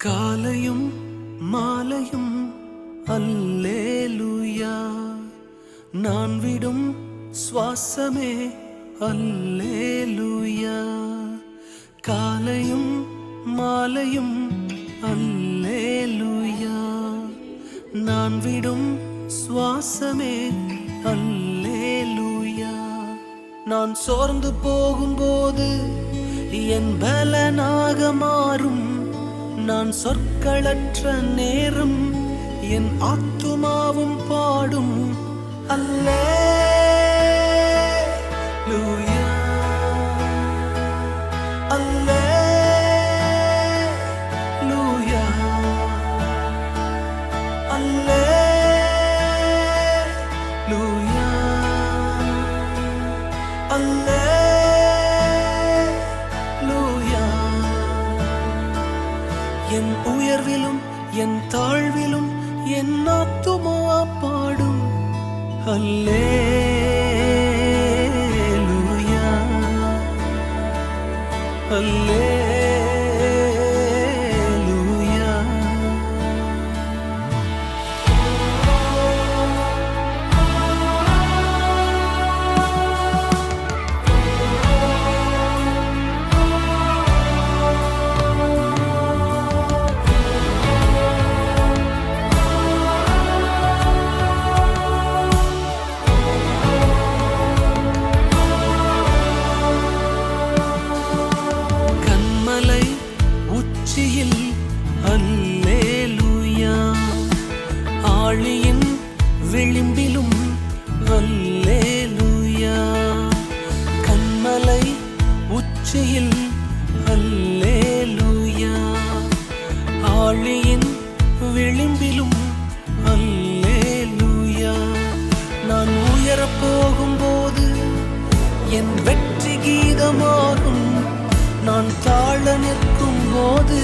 காலையும் மாலையும் அல்லேலூயா, நான் விடும் சுவாசமே அல்லேலூயா. காலையும் மாலையும் அல்லேலூயா, நான் விடும் சுவாசமே அல்லேலூயா. நான் சோர்ந்து போகும்போது என் பலனாக மாறும், நான் சொற்களற்ற நேரம் என் ஆத்துமாவும் பாடும் அல்லேலூயா, அல்லேலூயா, அல்லேலூயா, அல்லேலூயா. என் உயர்விலும் என் தாழ்விலும் என் ஆத்துமா பாடும் அல்லேலூயா, அல்லேலூயா. அல்லேலூயா, ஆழியின் விளிம்பிலும் அல்லேலூயா, கண்மலை உச்சியில் அல்லேலூயா, ஆழியின் விளிம்பிலும் அல்லேலூயா. நான் உயரப் போகும்போது என் வெற்றி கீதமாகும், நான் தாழ நிற்கும் போது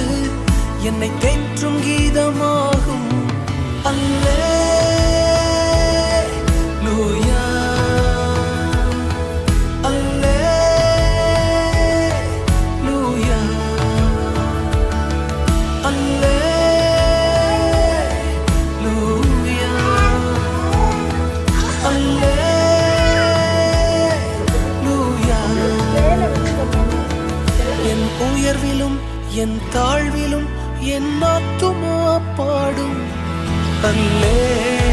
என்னை தேற்றும் கீதமாகும் அல்லேலூயா, அல்லேலூயா, அல்லேலூயா, அல்லேலூயா. என் உயர்விலும் என் தாழ்விலும் என் ஆத்துமா பாடும் அல்லேலூயா.